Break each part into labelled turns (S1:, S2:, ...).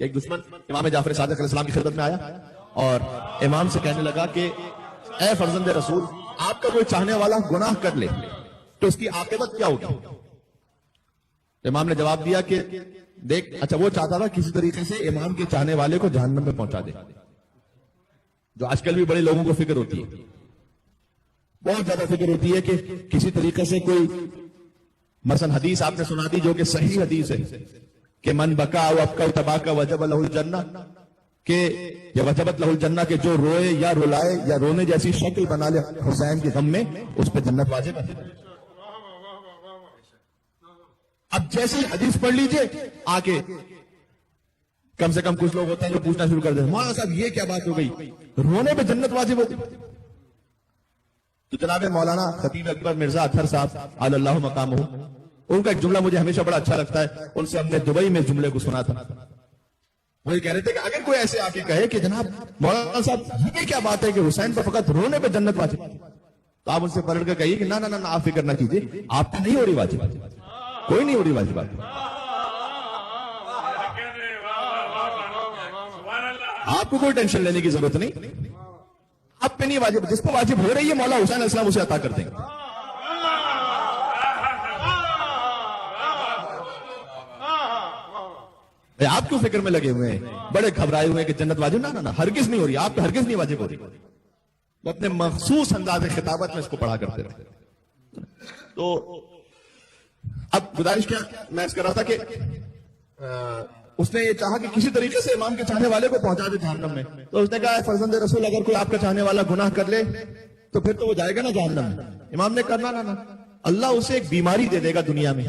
S1: एक दुश्मन इमाम जाफर सादिक अलैहिस्सलाम की खिदमत में आया और इमाम से कहने लगा कि ए फर्जंद रसूल, आपका कोई चाहने वाला गुनाह कर ले तो उसकी आकिबत क्या होगी? इमाम ने जवाब दिया कि देख, अच्छा वो चाहता था किसी तरीके से इमाम के चाहने वाले को जहन्नम में पहुंचा दे, जो आजकल भी बड़े लोगों को फिक्र होती है, बहुत ज्यादा फिक्र होती है कि किसी तरीके से कोई, मसलन हदीस आपने सुना दी जो कि सही हदीस है कि मन बका व अबका तबाका वजब लहुल जन्ना, के या वजबत लहुल जन्ना के जो रोए या रुलाए या रोने जैसी शक्ल बना ले हुसैन के गम में, उस पर जन्नत वाजिब है। अब जैसे हदीस पढ़ लीजिए आके कम से कम कुछ लोग होते हैं जो पूछना शुरू कर देते हैं, मौलाना साहब ये क्या बात हो गई, रोने पे जन्नत वाजिब होती? तो जनाब मौलाना खतीब अकबर मिर्जा अतहर साहब अल्लाह मकामहू, उनका एक जुमला मुझे हमेशा बड़ा अच्छा लगता है, उनसे हमने दुबई में जुमले को सुना था। वो ये कह रहे थे कि अगर कोई ऐसे आके कहे कि जनाब मौलाना साहब ये क्या बात है कि हुसैन पर फकत रोने पे जन्नत वाजिब, तो आप उनसे पलट कर कहिए कि ना ना ना, आप फिक्र ना कीजिए, आप पे नहीं हो रही वाजिब, कोई नहीं हो रही वाजिब, आपको कोई टेंशन लेने की जरूरत नहीं, आप पे नहीं वाजिब, जिस पर वाजिब हो रही है मौला हुसैन अलैहिस्सलाम उसे अता कर देंगे। आप क्यों फिक्र में लगे हुए हैं, बड़े घबराए हुए हैं कि जन्नत वाजिब? ना ना ना, हरगिज नहीं हो रही, आप पे हरगिज नहीं वाजिब हो रही। वो अपने मखसूस अंदाज़े खिताबत में इसको पढ़ा करते रहे। तो अब गुजारिश क्या मैं कर रहा था कि उसने ये चाहा कि किसी तरीके से इमाम के चाहने वाले को पहुंचा दे जहन्नम में, तो उसने कहा फर्जंद रसूल, अगर कोई आपका चाहने वाला गुनाह कर ले तो फिर तो वो जाएगा ना जहन्नम में। इमाम ने कहा ना ना, अल्लाह उसे एक बीमारी दे देगा दुनिया में,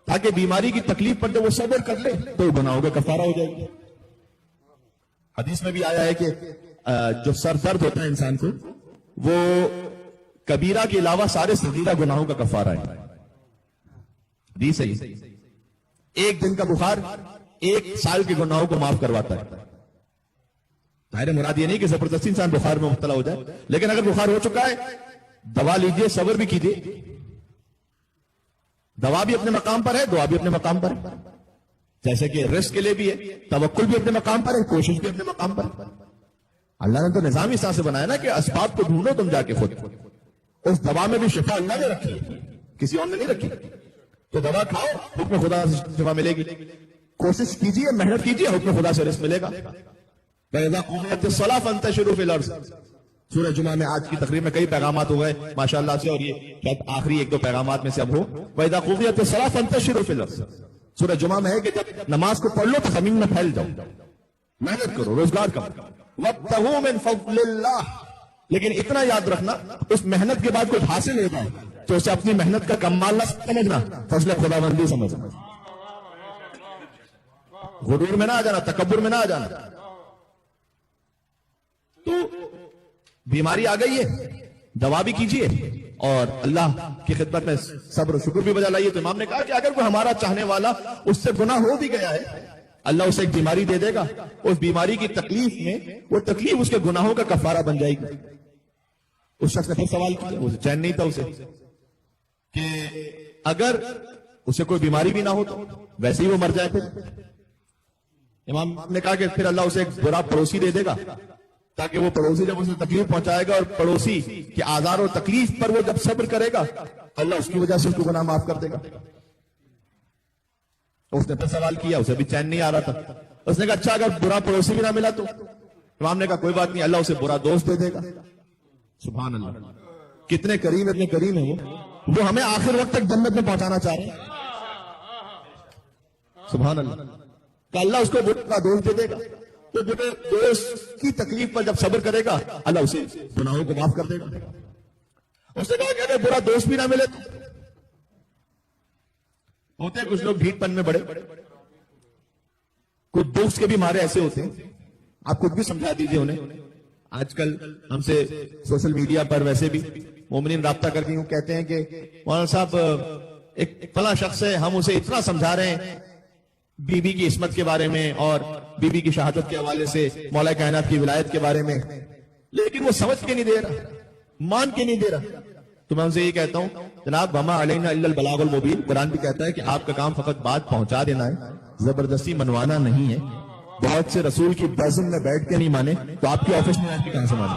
S1: ताकि बीमारी की तकलीफ पर जब वो सब्र कर ले तो गुनाहों का कफारा हो जाएगा। हदीस में भी आया है कि जो सर दर्द होता है इंसान को, वो कबीरा के अलावा सारे सगीरा गुनाहों का कफारा है। हदीस है, एक दिन का बुखार 1 साल के गुनाहों को माफ करवाता है। जाहिर मुराद ये नहीं कि जबरदस्ती इंसान बुखार में मुब्तला हो जाए, लेकिन अगर बुखार हो चुका है, दवा लीजिए, सब्र भी कीजिए। दवा भी अपने मकाम पर है, दुआ भी अपने मकाम पर है, जैसे कि रिस्क के लिए भी है, तवक्कुल भी अपने मकाम पर है, कोशिश भी अपने मकाम पर है। अल्लाह ने तो निजाम इस तरह से बनाया ना कि असबाब को ढूंढो तुम जाके खुद, उस दवा में भी शिफा अल्लाह ने रखी, किसी और ने नहीं रखी। तो दवा खाओ, हुक्म खुदा से शिफा मिलेगी, कोशिश कीजिए, मेहनत कीजिए, हुक्म खुदा से रिस्क मिलेगा। सूरह जुमा में आज की तकरीर में कई पैगामात हो गए माशाअल्लाह से, और ये शायद आखिरी 1-2 पैगामात में से अब हो। वैदा क़ुदियत सलाह फंतशिरू फिल अर्ज़, सूरह जुमा में है कि जब नमाज को पढ़ लो तो जमीन में फैल जाओ, मेहनत करो, रोजगार करो, वब्तगू मिन फ़ज़लिल्लाह, लेकिन इतना याद रखना उस मेहनत के बाद कुछ हासिल हो जाए तो उसे अपनी मेहनत का कमाल ना समझना, फज़ल खुदाबंदी समझना, गुरूर में ना आ जाना, तकब्बुर में ना आ जाना। तो बीमारी आ गई है, दवा भी कीजिए और अल्लाह की खिदमत में सब्र शुक्र भी बजा लाइए। तो इमाम ने कहा कि अगर कोई हमारा चाहने वाला उससे गुनाह हो भी गया है, अल्लाह उसे एक बीमारी दे देगा, उस बीमारी की तकलीफ में वो तकलीफ उसके गुनाहों का कफारा बन जाएगी। उस शख्स ने फिर सवाल किया, उसे चैन नहीं था उसे, कि अगर उसे कोई बीमारी भी ना हो तो वैसे ही वो मर जाए। फिर इमाम ने कहा कि फिर अल्लाह उसे एक बुरा पड़ोसी दे देगा, ताकि वो पड़ोसी जब उसे तकलीफ पहुंचाएगा और पड़ोसी के आज़ार और तकलीफ पर वो जब सब्र करेगा, अल्लाह उसकी वजह से उसको गुनाह माफ कर देगा। उसने फिर सवाल किया, उसे भी चैन नहीं आ रहा था। उसने कहा अच्छा अगर बुरा पड़ोसी भी ना मिला तो? इमाम ने कहा कोई बात नहीं, अल्लाह उसे बुरा दोस्त दे देगा। सुभान अल्लाह, कितने करीम, इतने करीम है वो हमें आखिर वक्त तक जन्नत में पहुंचाना चाह रहे हैं। सुभान अल्लाह, अल्लाह उसको बुरा दोस्त दे देगा, तो बुरे दोस्त की तकलीफ पर जब सब्र करेगा अल्लाह उसे गुनाहों को माफ कर देगा। उसने कहा कि अगर बुरा दोस्त भी ना मिले तो? होते हैं कुछ लोग ढीठपन में बड़े, कुछ दोस्त के भी मारे ऐसे होते हैं, आप खुद भी समझा दीजिए उन्हें। आजकल हमसे सोशल मीडिया पर वैसे भी मोमिनीन राब्ता करके यूं कहते हैं कि मौलाना साहब एक फला शख्स है, हम उसे इतना समझा रहे हैं बीबी की इस्मत के बारे में और बीबी की शहादत के हवाले से मौला कायनात की विलायत के बारे में, लेकिन वो समझ के नहीं दे रहा, मान के नहीं दे रहा। तो मैं उनसे ये कहता हूं जनाब, वमा अलैना इल्लल बलागुल मुबीन, कुरान भी कहता है कि आपका काम फकत बात पहुंचा देना है, जबरदस्ती मनवाना नहीं है। बहुत से रसूल की बज़म में बैठ के नहीं माने तो आपकी ऑफिस में बैठ के कहां से माने?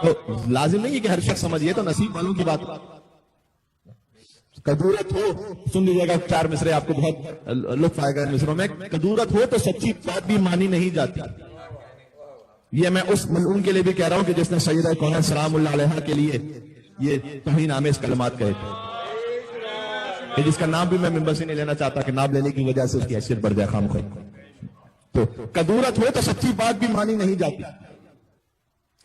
S1: तो लाजिम नहीं है कि हर शख्स समझिए, तो नसीब वालों की बात। कदूरत हो, सुन लीजिएगा 4 मिसरे, आपको बहुत लुत्फ आएगा इन मिसरों में। कदूरत हो तो सच्ची बात भी मानी नहीं जाती। ये मैं उस मलऊन के लिए भी कह रहा हूं कि जिसने सैयदा कौनैन सलामुल्लाह अलैहा के लिए ये तौहीन आमेज कलमात कहे थे, जिसका नाम भी मैं मिंबर से नहीं लेना चाहता कि नाम लेने की वजह से उसकी हैसियत बढ़ जाए खामखा। तो कदूरत हो तो सच्ची बात भी मानी नहीं जाती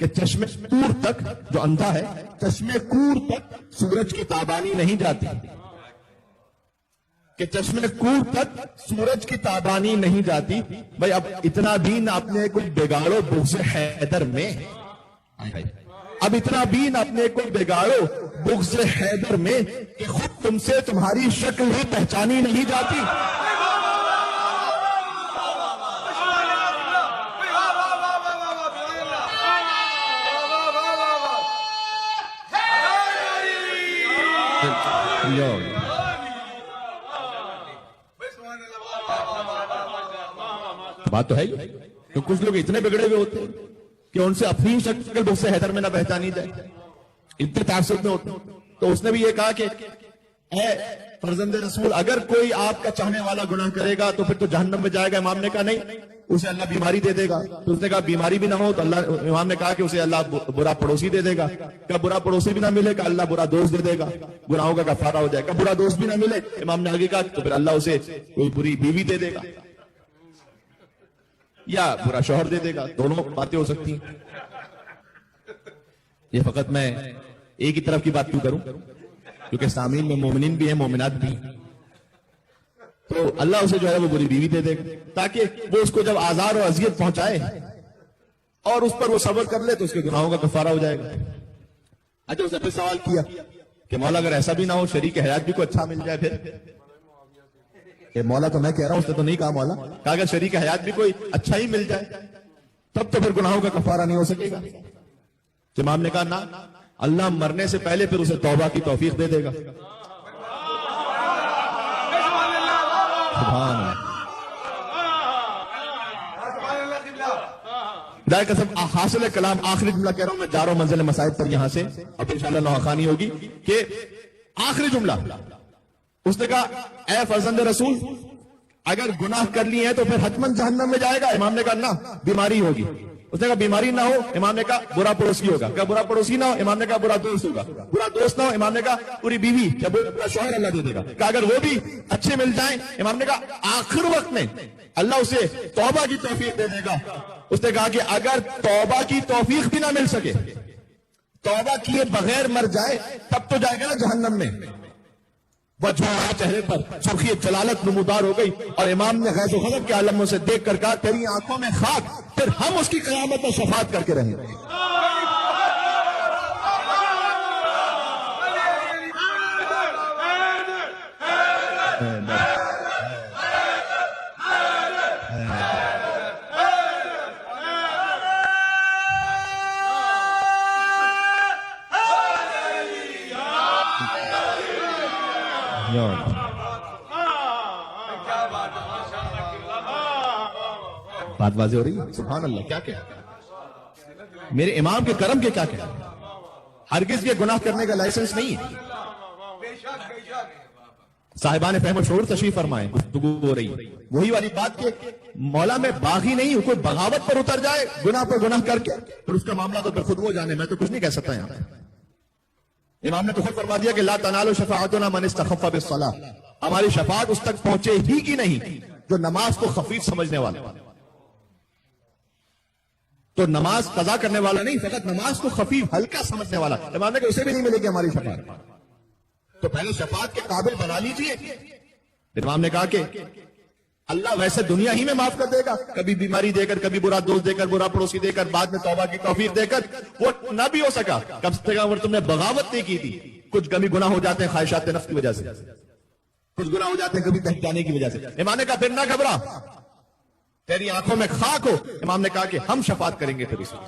S1: कि चश्मे कूर तक, जो अंधा है, चश्मे कूर तक सूरज की ताबानी नहीं जाती, कि चश्मे कूर तक सूरज की ताबानी नहीं जाती। भाई अब इतना भी न अपने कुछ बिगाड़ो बुग़्ज़ हैदर में, अब इतना भी न अपने को बिगाड़ो बुग़्ज़ हैदर में कि खुद तुमसे तुम्हारी शक्ल ही पहचानी नहीं जाती। बात तो है ही। तो कुछ लोग इतने बिगड़े हुए होते हैं कि उनसे अपनी शक्ल बुग़्ज़ हैदर में ना पहचानी जाए, इतने तासुब में होते हैं। तो उसने भी ये कहा कि ऐ फर्जंदे रसूल, अगर कोई आपका चाहने वाला गुनाह करेगा तो फिर तो जहन्नम में जाएगा। इमाम ने कहा नहीं, उसे अल्लाह बीमारी दे देगा। तो उसने कहा बीमारी भी ना हो तो अल्लाह, इमाम ने कहा कि उसे अल्लाह बुरा पड़ोसी दे देगा। क्या बुरा पड़ोसी भी ना मिले का अल्लाह बुरा दोस्त दे देगा, गुनाहों का कफारा हो जाएगा। बुरा दोस्त भी ना मिले, इमाम ने आगे कहा तो फिर अल्लाह उसे कोई बुरी बीवी दे देगा या बुरा शौहर दे देगा। दोनों बातें हो सकती हैं। ये फकत मैं एक ही तरफ की बात क्यों करूं, क्योंकि सामीन में मोमिनीन भी है, मोमिनात भी। तो अल्लाह उसे जो है वो बुरी बीवी दे देगा ताकि वो उसको जब आजार और अजियत पहुंचाए और उस पर वो सब्र कर ले तो उसके गुनाहों का कफारा हो जाएगा। अच्छा, उसने फिर सवाल किया कि मौला अगर ऐसा भी ना हो, शरीक हयात भी को अच्छा मिल जाए फिर? मौला तो मैं कह रहा हूं, उसने तो नहीं कहा मौला, कहा अगर शरीक हयात भी कोई अच्छा ही मिल जाए तब तो फिर गुनाहों का कफारा नहीं हो सकेगा। इमाम ने कहा ना, अल्लाह मरने से पहले फिर उसे तौबा की तौफीक दे देगा। दाए कसम हासिल कलाम आखिरी जुमला कह रहा हूं मैं, जा रहा हूं मंजिल मसाइब पर यहां से, अब इंशाअल्लाह नौखानी होगी कि आखिरी जुमला उसने कहा, ऐ फर्जंद रसूल, अगर गुनाह कर लिए हैं तो फिर हतमन जहन्नम में जाएगा। इमाम ने कहा ना, बीमारी होगी। उसने कहा बीमारी ना हो, इमाम ने कहा बुरा पड़ोसी होगा। क्या बुरा पड़ोसी ना हो, इमाम ने कहा बुरा दोस्त होगा। बुरा दोस्त ना हो, इमाम ने कहा पूरी बीवी या बुरा शौहर अल्लाह दे देगा। कहा अगर वो भी अच्छे मिल जाएं, इमाम ने कहा आखिर वक्त में अल्लाह उसे तौबा की तौफीक दे देगा। उसने कहा कि अगर तौबा की तौफीक भी ना मिल सके, तौबा किए बगैर मर जाए, तब तो जाएगा ना जहन्नम में। वह चेहरे पर सुर्खी जलालत नमूदार हो गई और इमाम ने गैज़ो ग़ज़ब के आलम से देख कर कहा, तेरी आंखों में खाक, फिर हम उसकी क़यामत में शफ़ाअत करके रहेंगे। बात वाज़ेह हो रही है? सुभान अल्लाह। क्या क्या मेरे इमाम के करम के क्या क्या, हरगिज़ ये गुनाह करने का लाइसेंस नहीं है। साहिबान फहम और शऊर तशरीफ फरमाए, गुफ्तगू हो रही वही वाली बात के मौला में बागी नहीं, कोई बगावत पर उतर जाए गुनाह पर गुनाह करके, फिर उसका मामला तो फिर खुद वो जाने, मैं तो कुछ नहीं कह सकता। यहाँ इमाम ने तो खुद फरमा दिया कि ला तनालु शफाअतुना मन इस्तखफ़्फ़ बिस्सलाह, हमारी शफाअत उस तक पहुंचे ही की नहीं जो नमाज को खफीफ समझने वाला। तो नमाज कज़ा करने वाला नहीं, फकत नमाज को खफीफ हल्का समझने वाला। इमाम ने कहा उसे भी नहीं मिलेगी हमारी शफाअत, तो पहले शफाअत के काबिल बना लीजिए। इमाम ने कहा कि अल्लाह वैसे दुनिया ही में माफ कर देगा, कभी बीमारी देकर, कभी बुरा दोस्त देकर, बुरा पड़ोसी देकर, बाद में तौबा की तौफीक देकर। वो ना भी हो सका, कम से कम तुमने बगावत नहीं की थी। कुछ कभी गुनाह हो जाते हैं ख्वाहिशात नफ्स की वजह से, कुछ गुनाह हो जाते हैं कभी पहचाने की वजह से। इमाम ने कहा फिर ना घबरा, तेरी आंखों में खाक हो। इमाम ने कहा कि हम शफाअत करेंगे फिर इसमें।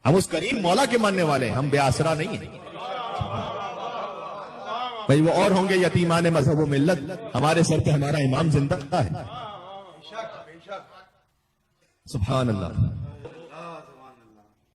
S1: हम उस करीम मौला के मानने वाले हैं, हम बेआसरा नहीं है भाई। वो और होंगे यतीमान मजहब व मिल्लत, हमारे सर पे हमारा इमाम जिंदा है। सुभान अल्लाह।